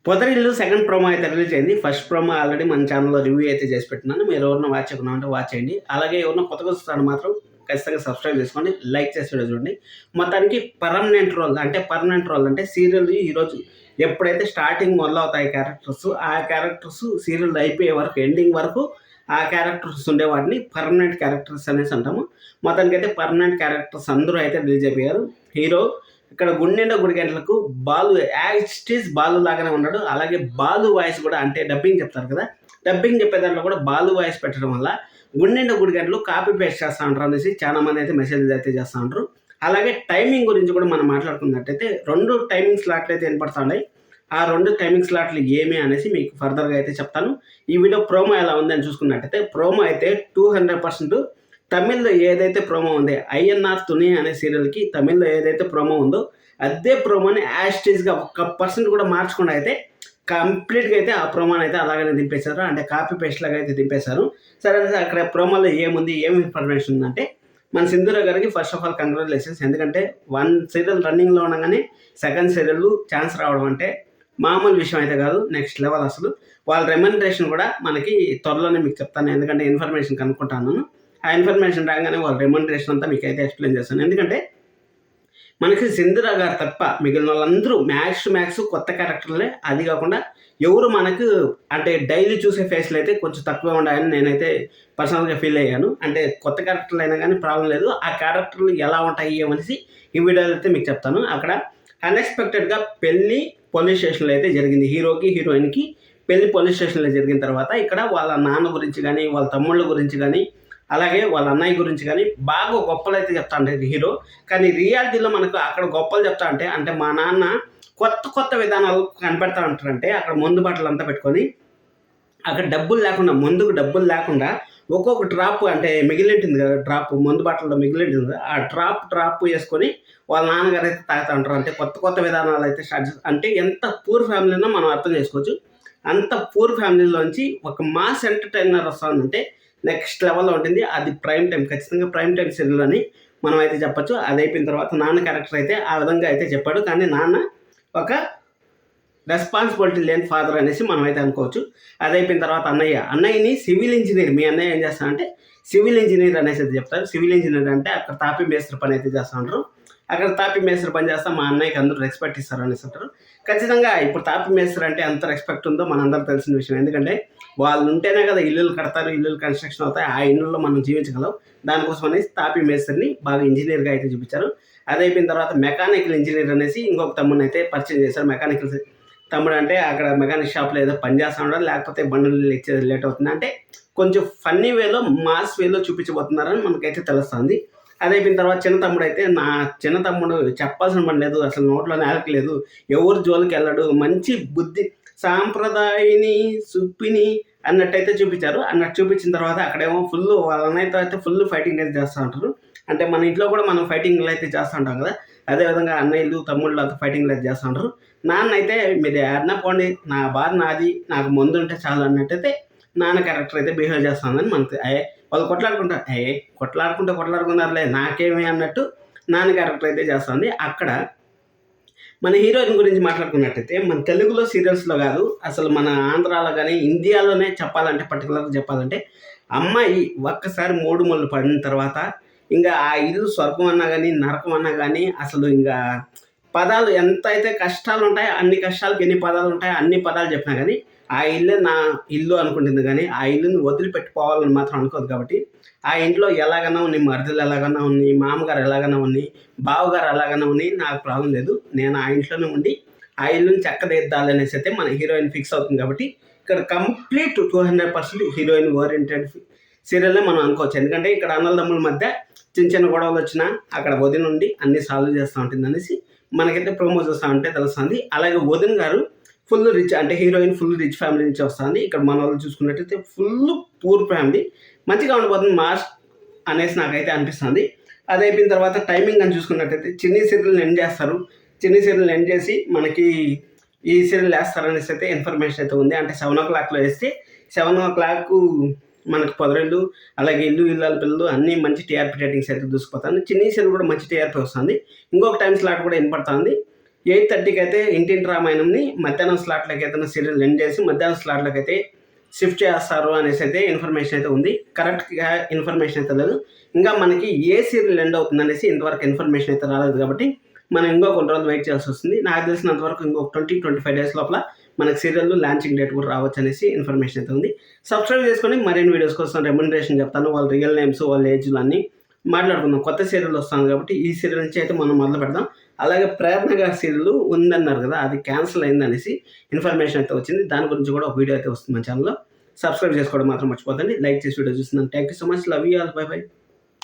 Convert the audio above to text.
పొదరిల్లు second promo అయితే release అయింది. First promo already మన ఛానల్‌లో రివ్యూ అయితే చేసి పెట్టినాను. మీరు ఎవరైనా వాచ్ చేయకుండా ఉంటే వాచ్ చేయండి. అలాగే ఎవరైనా కొత్తగా చూస్తారో మాత్రం ఖచ్చితంగా సబ్స్క్రైబ్ చేసుకోండి. లైక్ చేసి వీడియో చూడండి. మొత్తానికి పర్మనెంట్ రోల్ అంటే సీరియల్ ఈరోజు ఎప్పుడైతే స్టార్టింగ్ మొదలవుతాయి ఆ క్యారెక్టర్స్ సీరియల్ అయిపోయే వరకు ఎండింగ్ వరకు ఆ క్యారెక్టర్స్ ఉండే వాటిని పర్మనెంట్ క్యారెక్టర్స్ అనేసి అంటాము. మొత్తానికైతే పర్మనెంట్ క్యారెక్టర్స్ అందరూ అయితే రిలీజ్ అయిపోయారు. హీరో ఇక్కడ గుండెండ గుడి గంటలకు బాలు యాక్స్టీస్ బాలు లాగానే ఉన్నాడు. అలాగే బాలు వాయిస్ కూడా అంటే డబ్బింగ్ చెప్తారు కదా, డబ్బింగ్ చెప్పే దాంట్లో కూడా బాలు వాయిస్ పెట్టడం వల్ల గుండెండ గుడి గంటలు కాపీ పేస్ట్ చేస్తూ ఉంటారు అనేసి చాలా మంది అయితే మెసేజ్ అయితే చేస్తూ ఉంటారు. అలాగే టైమింగ్ గురించి కూడా మనం మాట్లాడుకున్నట్టయితే 2 టైమింగ్ స్లాట్లు అయితే వినపడుతున్నాయి. ఆ 2 టైమింగ్ స్లాట్లు ఏమి అనేసి మీకు ఫర్దర్గా అయితే చెప్తాను. ఈ వీడియో ప్రోమో ఎలా ఉందని చూసుకున్నట్టయితే ప్రోమో అయితే 200% తమిళ్లో ఏదైతే ప్రోమో ఉంది ఐఎన్ఆర్ తుని అనే సీరియల్కి తమిళ్లో ఏదైతే ప్రోమో ఉందో అదే ప్రోమోని యాస్టీస్గా 1% కూడా మార్చకుండా అయితే కంప్లీట్గా అయితే ఆ ప్రోమోని అయితే అలాగనే దింపేశారు. అంటే కాపీ పేస్ట్ లాగా అయితే దింపేశారు. సరే అక్కడ ప్రోమోలో ఏముంది, ఏమి ఇన్ఫర్మేషన్ ఉందంటే మన సింధూర గారికి ఫస్ట్ ఆఫ్ ఆల్ కంగ్రాచులేషన్స్. ఎందుకంటే 1 సీరియల్ రన్నింగ్లో ఉండగానే సెకండ్ సీరియల్ ఛాన్స్ రావడం అంటే మామూలు విషయం అయితే కాదు, నెక్స్ట్ లెవెల్. అసలు వాళ్ళ రెమ్యునరేషన్ కూడా మనకి త్వరలోనే మీకు చెప్తాను, ఎందుకంటే ఇన్ఫర్మేషన్ కనుక్కుంటాను. ఆ ఇన్ఫర్మేషన్ రాగానే వాళ్ళ రెమ్యునరేషన్ అంతా మీకు అయితే ఎక్స్ప్లెయిన్ చేస్తాను. ఎందుకంటే మనకి సింధూర గారు తప్ప మిగిలిన వాళ్ళందరూ మ్యాక్స్ కొత్త క్యారెక్టర్లే. అది కాకుండా ఎవరు మనకు అంటే డైలీ చూసే ఫేస్లు అయితే కొంచెం తక్కువే ఉన్నాయని నేనైతే పర్సనల్గా ఫీల్ అయ్యాను. అంటే కొత్త క్యారెక్టర్లు అయినా కానీ ప్రాబ్లం లేదు, ఆ క్యారెక్టర్లు ఎలా ఉంటాయి అనేసి ఈ వీడియోలో అయితే మీకు చెప్తాను. అక్కడ అన్ఎక్స్పెక్టెడ్గా పెళ్ళి పోలీస్ స్టేషన్లో అయితే జరిగింది. హీరోకి హీరోయిన్కి పెళ్లి పోలీస్ స్టేషన్లో జరిగిన తర్వాత ఇక్కడ వాళ్ళ నాన్న గురించి కానీ వాళ్ళ తమ్ముళ్ళ గురించి కానీ అలాగే వాళ్ళ అన్నయ్య గురించి కానీ బాగా గొప్పలు అయితే చెప్తా ఉంటాడు హీరో. కానీ రియాలిటీలో మనకు అక్కడ గొప్పలు చెప్తా అంటే మా నాన్న కొత్త విధానాలు కనపెడతా ఉంటారంటే అక్కడ మందు బాటలు అంతా పెట్టుకొని అక్కడ ముందుకు డబ్బులు లేకుండా ఒక్కొక్క డ్రాప్ అంటే మిగిలింటుంది కదా, డ్రాప్ మందు బాటల్లో మిగిలింటుంది కదా, ఆ డ్రాప్ వేసుకొని వాళ్ళ నాన్నగారు అయితే తాగుతూ ఉంటారు. అంటే కొత్త విధానాలు అయితే స్టార్ట్ అంటే ఎంత పూర్ ఫ్యామిలీనో మనం అర్థం చేసుకోవచ్చు. అంత పూర్ ఫ్యామిలీలోంచి ఒక మాస్ ఎంటర్టైనర్ వస్తుందంటే నెక్స్ట్ లెవెల్లో ఉంటుంది. అది ప్రైమ్ టైం, ఖచ్చితంగా ప్రైమ్ టైం సీరియల్ అని మనం అయితే చెప్పచ్చు. అది అయిపోయిన తర్వాత నాన్న క్యారెక్టర్ అయితే ఆ విధంగా అయితే చెప్పాడు. కానీ నాన్న ఒక రెస్పాన్సిబిలిటీ లేని ఫాదర్ అనేసి మనం అయితే అనుకోవచ్చు. అది అయిపోయిన తర్వాత అన్నయ్యని సివిల్ ఇంజనీర్, మీ అన్నయ్య ఏం చేస్తానంటే సివిల్ ఇంజనీర్ అనేసి అయితే చెప్తారు. సివిల్ ఇంజనీర్ అంటే అక్కడ తాపీ మేస్త్రి పని అయితే చేస్తూ ఉంటారు. అక్కడ తాపీ మేస్త్రి పని చేస్తా మా అన్నయ్యకి అందరూ రెస్పెక్ట్ ఇస్తారు అనేసి అంటారు. ఖచ్చితంగా ఇప్పుడు తాపీ మేస్త్రి అంటే ఎంత రెస్పెక్ట్ ఉందో మనందరూ తెలిసిన విషయం. ఎందుకంటే వాళ్ళు ఉంటేనే కదా ఇల్లులు కడతారు, ఇల్లులు కన్స్ట్రక్షన్ అవుతాయి, ఆ ఇళ్ళల్లో మనం జీవించగలం. దానికోసం అనేసి తాపీ మేస్త్రిని బాగా ఇంజనీర్గా అయితే చూపించారు. అది అయిపోయిన తర్వాత మెకానికల్ ఇంజనీర్ అనేసి ఇంకొక తమ్ముడిని అయితే పరిచయం చేశారు. మెకానికల్ తమ్ముడు అంటే అక్కడ మెకానిక్ షాప్లో ఏదో పని చేస్తూ ఉండదు, లేకపోతే బండ్లు ఇచ్చేది లేట్ అవుతుంది అంటే కొంచెం ఫన్నీ వేలో మాస్ వేలో చూపించబోతున్నారని మనకైతే తెలుస్తుంది. అది అయిపోయిన తర్వాత నా చిన్న తమ్ముడు చెప్పాల్సిన పని లేదు, అసలు నోట్లో నేలకలేదు, ఎవరు జోలికి వెళ్ళడు, మంచి బుద్ధి సాంప్రదాయని సుప్పిని అన్నట్టయితే చూపించారు. అన్నట్టు చూపించిన తర్వాత అక్కడేమో ఫుల్ వాళ్ళ అన్నయ్యతో అయితే ఫుల్ ఫైటింగ్ అయితే చేస్తూ ఉంటారు. అంటే మన ఇంట్లో కూడా మనం ఫైటింగ్లు అయితే చేస్తూ ఉంటాం కదా, అదేవిధంగా అన్నయ్యలు తమ్ముళ్ళు అంతా ఫైటింగ్లు అయితే చేస్తూ ఉంటారు. నాన్న అయితే మీరు ఏడన్నా పోండి, నా బాధ నాది, నాకు ముందు ఉంటే చాలు అన్నట్టయితే నాన్న క్యారెక్టర్ అయితే బిహేవ్ చేస్తుందని మనకి వాళ్ళు కొట్లాడుకుంటారులే నాకేమి అన్నట్టు నాన్న క్యారెక్టర్ అయితే చేస్తుంది. అక్కడ మన హీరోయిన్ గురించి మాట్లాడుకున్నట్టయితే మన తెలుగులో సీరియల్స్లో కాదు, అసలు మన ఆంధ్రాలో కానీ ఇండియాలోనే పర్టికులర్గా చెప్పాలంటే అమ్మాయి ఒక్కసారి 3 ముళ్ళు పడిన తర్వాత ఇంకా ఆ ఇల్లు స్వర్గం అన్నా కానీ నరకం అన్నా కానీ అసలు ఇంకా పదాలు ఎంత అయితే కష్టాలు ఉంటాయో అన్ని కష్టాలకి ఎన్ని పదాలు ఉంటాయో అన్ని పదాలు చెప్పినా కానీ ఆ ఇల్లే నా ఇల్లు అనుకుంటుంది. కానీ ఆ ఇల్లుని వదిలిపెట్టుకోవాలని మాత్రం అనుకోదు. కాబట్టి ఆ ఇంట్లో ఎలాగన్నా ఉన్ని, మరదలు ఎలాగన్నా ఉన్ని, మామగారు ఎలాగన్నా ఉన్ని, బావగారు ఎలాగన్నా ఉన్ని, నాకు ప్రాబ్లం లేదు, నేను ఆ ఇంట్లోనే ఉండి ఆ ఇల్లుని చక్కదిద్దాలనేసి అయితే మన హీరోయిన్ ఫిక్స్ అవుతుంది. కాబట్టి ఇక్కడ కంప్లీట్ 200% హీరోయిన్ ఓరియంటెడ్ సీరియల్నే మనం అనుకోవచ్చు. ఎందుకంటే ఇక్కడ అన్నదమ్ముల మధ్య చిన్న గొడవలు వచ్చినా అక్కడ వదిన నుండి అన్ని సాల్వ్ చేస్తూ ఉంటుంది అనేసి మనకైతే ప్రోమో చూస్తూ ఉంటే తెలుస్తుంది. అలాగే వదిన గారు ఫుల్ రిచ్, అంటే హీరోయిన్ ఫుల్ రిచ్ ఫ్యామిలీ నుంచి వస్తుంది. ఇక్కడ మన వాళ్ళు చూసుకున్నట్టయితే ఫుల్ పూర్ ఫ్యామిలీ, మంచిగా ఉండబోతుంది మాస్ అనేసి నాకైతే అనిపిస్తుంది. అది అయిపోయిన తర్వాత టైమింగ్ అని చూసుకున్నట్టయితే చిన్ని సీరియల్ని ఎండ్ చేస్తారు. చిన్ని సీరియల్ని ఎండ్ చేసి మనకి ఈ సీరియల్ వేస్తారనేసి అయితే ఇన్ఫర్మేషన్ అయితే ఉంది. అంటే 7 o'clock వేస్తే 7 o'clock మనకు పొదరిల్లు అలాగే ఇల్లాల పిల్లలు అన్నీ మంచి టీఆర్పీ రేటింగ్స్ అయితే దూసిపోతాను. చిన్ని సీరియల్ కూడా మంచి టీఆర్పీ వస్తుంది. ఇంకొక టైం స్లాట్ కూడా వినపడుతుంది. 8:30కి అయితే ఇంటింటి రామాయణంని మధ్యాహ్నం స్లాట్‌లకి ఏదైనా సీరియల్ ఎండ్ చేసి మధ్యాహ్నం స్లాట్‌లకైతే షిఫ్ట్ చేస్తారు అనేసి అయితే ఇన్ఫర్మేషన్ అయితే ఉంది. కరెక్ట్‌గా ఇన్ఫర్మేషన్ అయితే లేదు. ఇంకా మనకి ఏ సీరియల్ ఎండ్ అవుతుందనేసి ఇంతవరకు ఇన్ఫర్మేషన్ అయితే రాలేదు కాబట్టి మనం ఇంకో కొన్ని రోజులు వెయిట్ చేయాల్సి వస్తుంది. నాకు తెలిసినంత వరకు ఇంకొక 25 డేస్ లోపల మనకి సీరియల్ లాంచింగ్ డేట్ కూడా రావచ్చు అనేసి ఇన్ఫర్మేషన్ అయితే ఉంది. సబ్స్క్రైబ్ చేసుకొని మరిన్ని వీడియోస్ కోసం రెమ్యునరేషన్ చెప్తాను. వాళ్ళ రియల్ నేమ్స్, వాళ్ళ ఏజ్‌లు అన్నీ మాట్లాడుకుందాం. కొత్త సీరియల్ వస్తుంది కాబట్టి ఈ సీరియల్ నుంచి అయితే మనం మొదలు పెడదాం. అలాగే ప్రేరణ గారి సీరియల్ ఉందన్నారు కదా, అది క్యాన్సిల్ అయిందనేసి ఇన్ఫర్మేషన్ అయితే వచ్చింది. దాని గురించి కూడా ఒక వీడియో అయితే వస్తుంది మన ఛానల్‌లో. సబ్స్క్రైబ్ చేసుకోవడం మాత్రం మర్చిపోకండి. లైక్ చేసి వీడియో చూస్తున్నాను. Thank you so much. Love you all. By by.